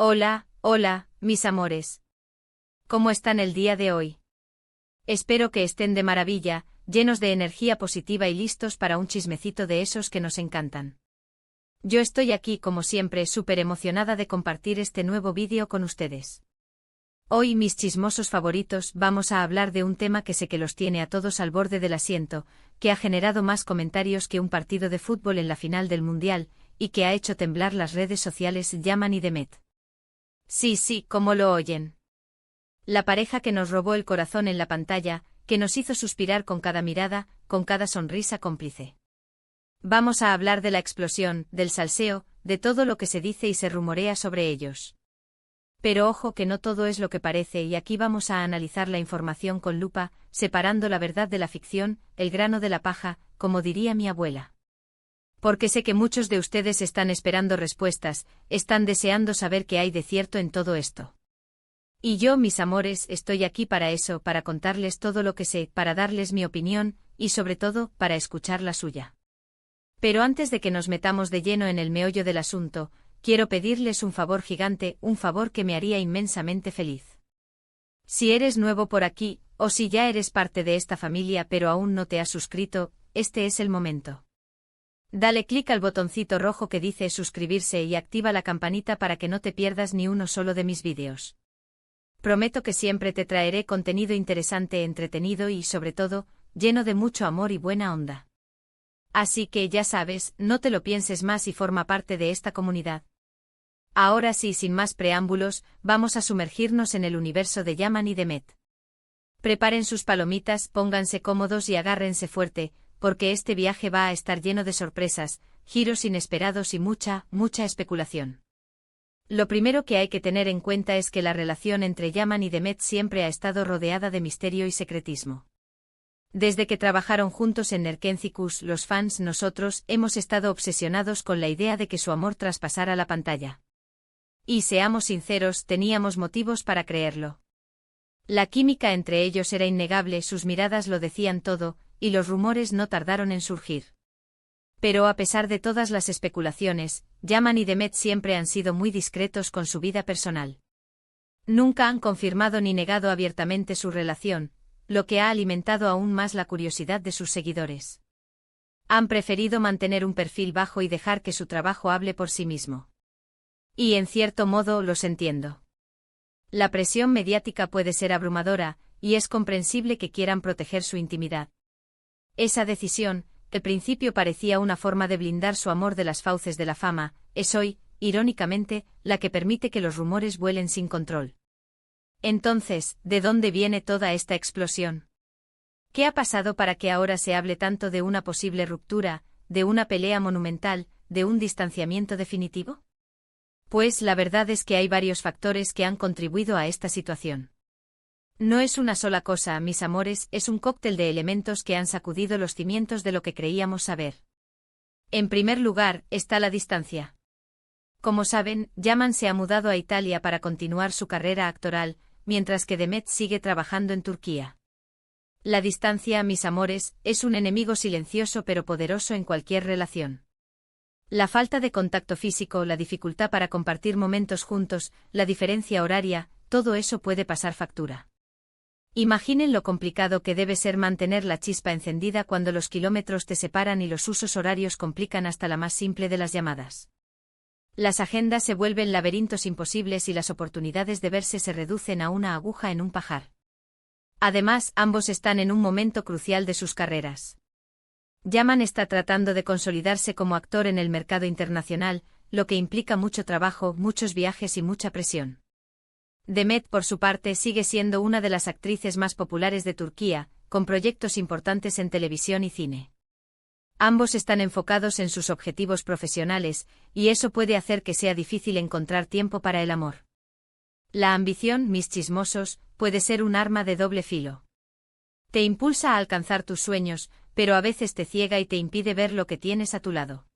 Hola, hola, mis amores. ¿Cómo están el día de hoy? Espero que estén de maravilla, llenos de energía positiva y listos para un chismecito de esos que nos encantan. Yo estoy aquí como siempre súper emocionada de compartir este nuevo vídeo con ustedes. Hoy, mis chismosos favoritos, vamos a hablar de un tema que sé que los tiene a todos al borde del asiento, que ha generado más comentarios que un partido de fútbol en la final del Mundial, y que ha hecho temblar las redes sociales Yaman y Demet. Sí, como lo oyen. La pareja que nos robó el corazón en la pantalla, que nos hizo suspirar con cada mirada, con cada sonrisa cómplice. Vamos a hablar de la explosión, del salseo, de todo lo que se dice y se rumorea sobre ellos. Pero ojo que no todo es lo que parece y aquí vamos a analizar la información con lupa, separando la verdad de la ficción, el grano de la paja, como diría mi abuela. Porque sé que muchos de ustedes están esperando respuestas, están deseando saber qué hay de cierto en todo esto. Y yo, mis amores, estoy aquí para eso, para contarles todo lo que sé, para darles mi opinión, y sobre todo, para escuchar la suya. Pero antes de que nos metamos de lleno en el meollo del asunto, quiero pedirles un favor gigante, un favor que me haría inmensamente feliz. Si eres nuevo por aquí, o si ya eres parte de esta familia pero aún no te has suscrito, este es el momento. Dale clic al botoncito rojo que dice suscribirse y activa la campanita para que no te pierdas ni uno solo de mis vídeos. Prometo que siempre te traeré contenido interesante, entretenido y, sobre todo, lleno de mucho amor y buena onda. Así que ya sabes, no te lo pienses más y forma parte de esta comunidad. Ahora sí, sin más preámbulos, vamos a sumergirnos en el universo de Yaman y Demet. Preparen sus palomitas, pónganse cómodos y agárrense fuerte, porque este viaje va a estar lleno de sorpresas, giros inesperados y mucha especulación. Lo primero que hay que tener en cuenta es que la relación entre Yaman y Demet siempre ha estado rodeada de misterio y secretismo. Desde que trabajaron juntos en Nerkencicus, los fans, nosotros, hemos estado obsesionados con la idea de que su amor traspasara la pantalla. Y seamos sinceros, teníamos motivos para creerlo. La química entre ellos era innegable, sus miradas lo decían todo, y los rumores no tardaron en surgir. Pero a pesar de todas las especulaciones, Yaman y Demet siempre han sido muy discretos con su vida personal. Nunca han confirmado ni negado abiertamente su relación, lo que ha alimentado aún más la curiosidad de sus seguidores. Han preferido mantener un perfil bajo y dejar que su trabajo hable por sí mismo. Y en cierto modo los entiendo. La presión mediática puede ser abrumadora, y es comprensible que quieran proteger su intimidad. Esa decisión, que al principio parecía una forma de blindar su amor de las fauces de la fama, es hoy, irónicamente, la que permite que los rumores vuelen sin control. Entonces, ¿de dónde viene toda esta explosión? ¿Qué ha pasado para que ahora se hable tanto de una posible ruptura, de una pelea monumental, de un distanciamiento definitivo? Pues la verdad es que hay varios factores que han contribuido a esta situación. No es una sola cosa, mis amores, es un cóctel de elementos que han sacudido los cimientos de lo que creíamos saber. En primer lugar, está la distancia. Como saben, Yaman se ha mudado a Italia para continuar su carrera actoral, mientras que Demet sigue trabajando en Turquía. La distancia, mis amores, es un enemigo silencioso pero poderoso en cualquier relación. La falta de contacto físico, la dificultad para compartir momentos juntos, la diferencia horaria, todo eso puede pasar factura. Imaginen lo complicado que debe ser mantener la chispa encendida cuando los kilómetros te separan y los usos horarios complican hasta la más simple de las llamadas. Las agendas se vuelven laberintos imposibles y las oportunidades de verse se reducen a una aguja en un pajar. Además, ambos están en un momento crucial de sus carreras. Yaman está tratando de consolidarse como actor en el mercado internacional, lo que implica mucho trabajo, muchos viajes y mucha presión. Demet, por su parte, sigue siendo una de las actrices más populares de Turquía, con proyectos importantes en televisión y cine. Ambos están enfocados en sus objetivos profesionales, y eso puede hacer que sea difícil encontrar tiempo para el amor. La ambición, mis chismosos, puede ser un arma de doble filo. Te impulsa a alcanzar tus sueños, pero a veces te ciega y te impide ver lo que tienes a tu lado.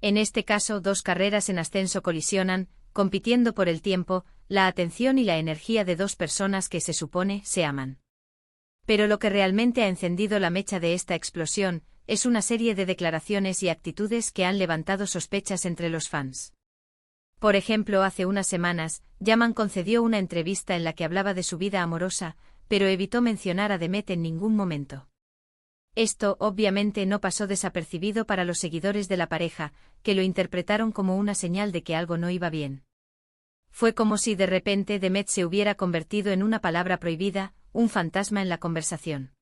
En este caso, dos carreras en ascenso colisionan, compitiendo por el tiempo, la atención y la energía de dos personas que se supone se aman. Pero lo que realmente ha encendido la mecha de esta explosión es una serie de declaraciones y actitudes que han levantado sospechas entre los fans. Por ejemplo, hace unas semanas, Yaman concedió una entrevista en la que hablaba de su vida amorosa, pero evitó mencionar a Demet en ningún momento. Esto, obviamente, no pasó desapercibido para los seguidores de la pareja, que lo interpretaron como una señal de que algo no iba bien. Fue como si de repente Demet se hubiera convertido en una palabra prohibida, un fantasma en la conversación.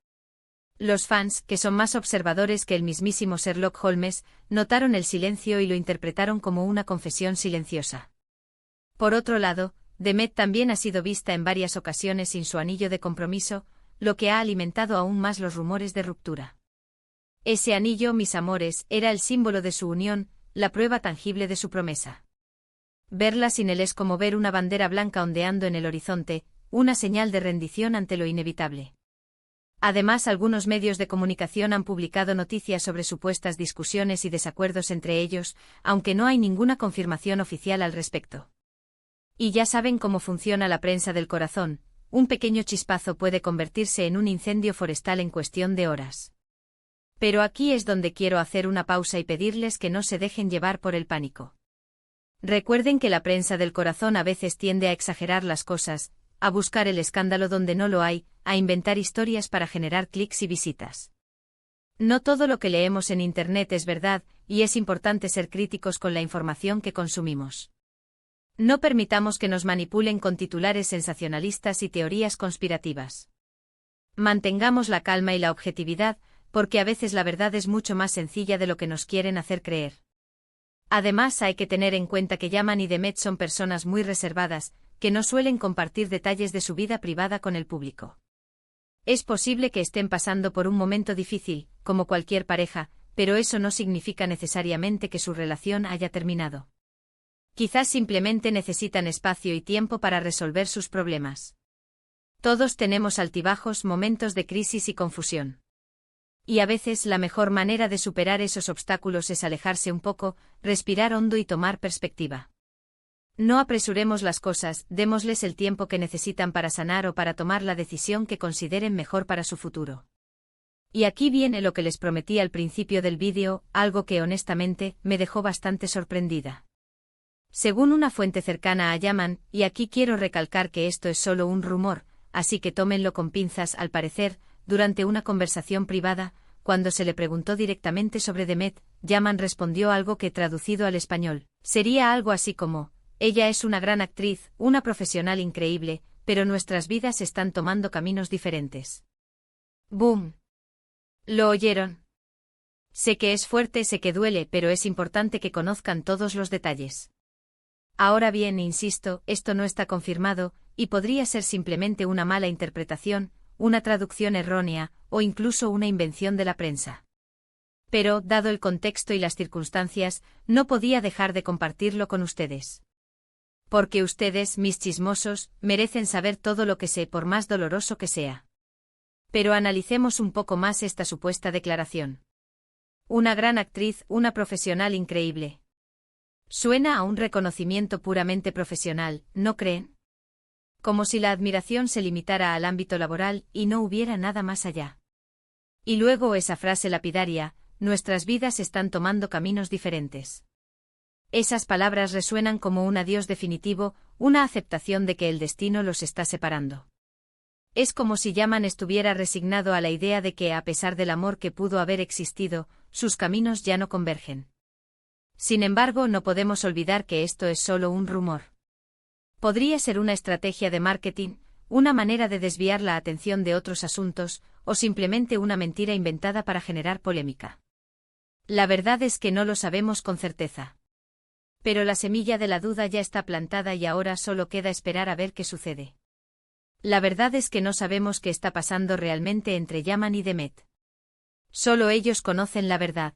Los fans, que son más observadores que el mismísimo Sherlock Holmes, notaron el silencio y lo interpretaron como una confesión silenciosa. Por otro lado, Demet también ha sido vista en varias ocasiones sin su anillo de compromiso, lo que ha alimentado aún más los rumores de ruptura. Ese anillo, mis amores, era el símbolo de su unión, la prueba tangible de su promesa. Verla sin él es como ver una bandera blanca ondeando en el horizonte, una señal de rendición ante lo inevitable. Además, algunos medios de comunicación han publicado noticias sobre supuestas discusiones y desacuerdos entre ellos, aunque no hay ninguna confirmación oficial al respecto. Y ya saben cómo funciona la prensa del corazón, un pequeño chispazo puede convertirse en un incendio forestal en cuestión de horas. Pero aquí es donde quiero hacer una pausa y pedirles que no se dejen llevar por el pánico. Recuerden que la prensa del corazón a veces tiende a exagerar las cosas, a buscar el escándalo donde no lo hay, a inventar historias para generar clics y visitas. No todo lo que leemos en Internet es verdad, y es importante ser críticos con la información que consumimos. No permitamos que nos manipulen con titulares sensacionalistas y teorías conspirativas. Mantengamos la calma y la objetividad, porque a veces la verdad es mucho más sencilla de lo que nos quieren hacer creer. Además, hay que tener en cuenta que Yaman y Demet son personas muy reservadas, que no suelen compartir detalles de su vida privada con el público. Es posible que estén pasando por un momento difícil, como cualquier pareja, pero eso no significa necesariamente que su relación haya terminado. Quizás simplemente necesitan espacio y tiempo para resolver sus problemas. Todos tenemos altibajos, momentos de crisis y confusión. Y a veces la mejor manera de superar esos obstáculos es alejarse un poco, respirar hondo y tomar perspectiva. No apresuremos las cosas, démosles el tiempo que necesitan para sanar o para tomar la decisión que consideren mejor para su futuro. Y aquí viene lo que les prometí al principio del vídeo, algo que honestamente me dejó bastante sorprendida. Según una fuente cercana a Yaman, y aquí quiero recalcar que esto es solo un rumor, así que tómenlo con pinzas, al parecer, durante una conversación privada, cuando se le preguntó directamente sobre Demet, Yaman respondió algo que traducido al español, sería algo así como: ella es una gran actriz, una profesional increíble, pero nuestras vidas están tomando caminos diferentes. ¡Boom! ¿Lo oyeron? Sé que es fuerte, sé que duele, pero es importante que conozcan todos los detalles. Ahora bien, insisto, esto no está confirmado, y podría ser simplemente una mala interpretación, una traducción errónea, o incluso una invención de la prensa. Pero, dado el contexto y las circunstancias, no podía dejar de compartirlo con ustedes. Porque ustedes, mis chismosos, merecen saber todo lo que sé, por más doloroso que sea. Pero analicemos un poco más esta supuesta declaración. Una gran actriz, una profesional increíble. Suena a un reconocimiento puramente profesional, ¿no creen? Como si la admiración se limitara al ámbito laboral y no hubiera nada más allá. Y luego esa frase lapidaria: nuestras vidas están tomando caminos diferentes. Esas palabras resuenan como un adiós definitivo, una aceptación de que el destino los está separando. Es como si Yaman estuviera resignado a la idea de que, a pesar del amor que pudo haber existido, sus caminos ya no convergen. Sin embargo, no podemos olvidar que esto es solo un rumor. Podría ser una estrategia de marketing, una manera de desviar la atención de otros asuntos, o simplemente una mentira inventada para generar polémica. La verdad es que no lo sabemos con certeza. Pero la semilla de la duda ya está plantada y ahora solo queda esperar a ver qué sucede. La verdad es que no sabemos qué está pasando realmente entre Yaman y Demet. Solo ellos conocen la verdad.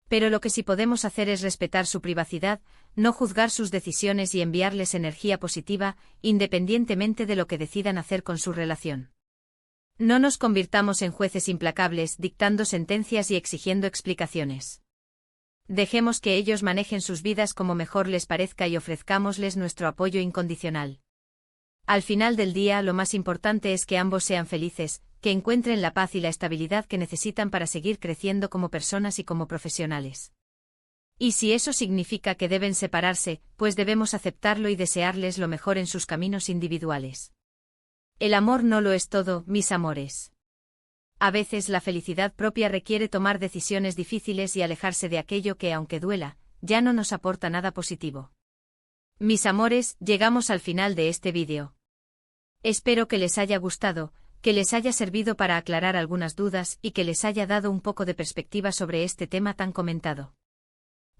Pero lo que sí podemos hacer es respetar su privacidad, no juzgar sus decisiones y enviarles energía positiva, independientemente de lo que decidan hacer con su relación. No nos convirtamos en jueces implacables, dictando sentencias y exigiendo explicaciones. Dejemos que ellos manejen sus vidas como mejor les parezca y ofrezcámosles nuestro apoyo incondicional. Al final del día, lo más importante es que ambos sean felices, que encuentren la paz y la estabilidad que necesitan para seguir creciendo como personas y como profesionales. Y si eso significa que deben separarse, pues debemos aceptarlo y desearles lo mejor en sus caminos individuales. El amor no lo es todo, mis amores. A veces la felicidad propia requiere tomar decisiones difíciles y alejarse de aquello que, aunque duela, ya no nos aporta nada positivo. Mis amores, llegamos al final de este vídeo. Espero que les haya gustado, que les haya servido para aclarar algunas dudas y que les haya dado un poco de perspectiva sobre este tema tan comentado.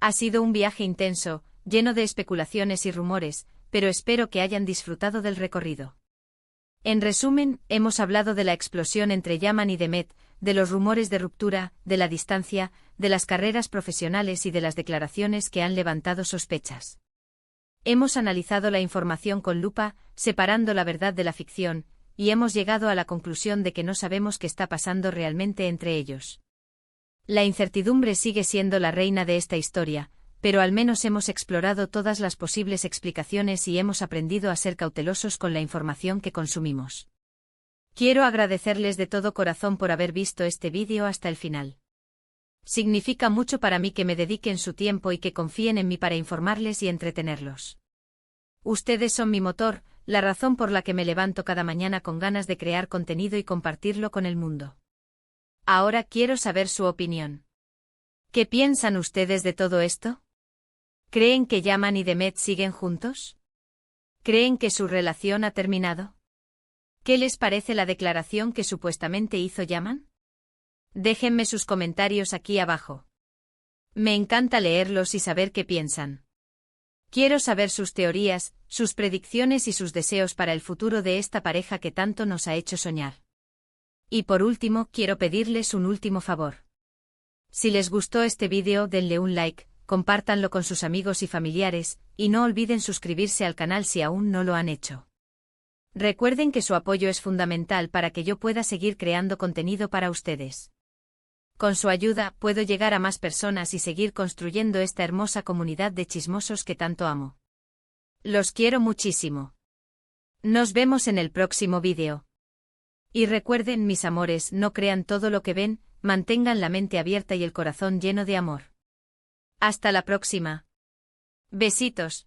Ha sido un viaje intenso, lleno de especulaciones y rumores, pero espero que hayan disfrutado del recorrido. En resumen, hemos hablado de la explosión entre Yaman y Demet, de los rumores de ruptura, de la distancia, de las carreras profesionales y de las declaraciones que han levantado sospechas. Hemos analizado la información con lupa, separando la verdad de la ficción, y hemos llegado a la conclusión de que no sabemos qué está pasando realmente entre ellos. La incertidumbre sigue siendo la reina de esta historia, pero al menos hemos explorado todas las posibles explicaciones y hemos aprendido a ser cautelosos con la información que consumimos. Quiero agradecerles de todo corazón por haber visto este vídeo hasta el final. Significa mucho para mí que me dediquen su tiempo y que confíen en mí para informarles y entretenerlos. Ustedes son mi motor, la razón por la que me levanto cada mañana con ganas de crear contenido y compartirlo con el mundo. Ahora quiero saber su opinión. ¿Qué piensan ustedes de todo esto? ¿Creen que Yaman y Demet siguen juntos? ¿Creen que su relación ha terminado? ¿Qué les parece la declaración que supuestamente hizo Yaman? Déjenme sus comentarios aquí abajo. Me encanta leerlos y saber qué piensan. Quiero saber sus teorías, sus predicciones y sus deseos para el futuro de esta pareja que tanto nos ha hecho soñar. Y por último, quiero pedirles un último favor. Si les gustó este vídeo, denle un like, compártanlo con sus amigos y familiares, y no olviden suscribirse al canal si aún no lo han hecho. Recuerden que su apoyo es fundamental para que yo pueda seguir creando contenido para ustedes. Con su ayuda, puedo llegar a más personas y seguir construyendo esta hermosa comunidad de chismosos que tanto amo. Los quiero muchísimo. Nos vemos en el próximo vídeo. Y recuerden, mis amores, no crean todo lo que ven, mantengan la mente abierta y el corazón lleno de amor. Hasta la próxima. Besitos.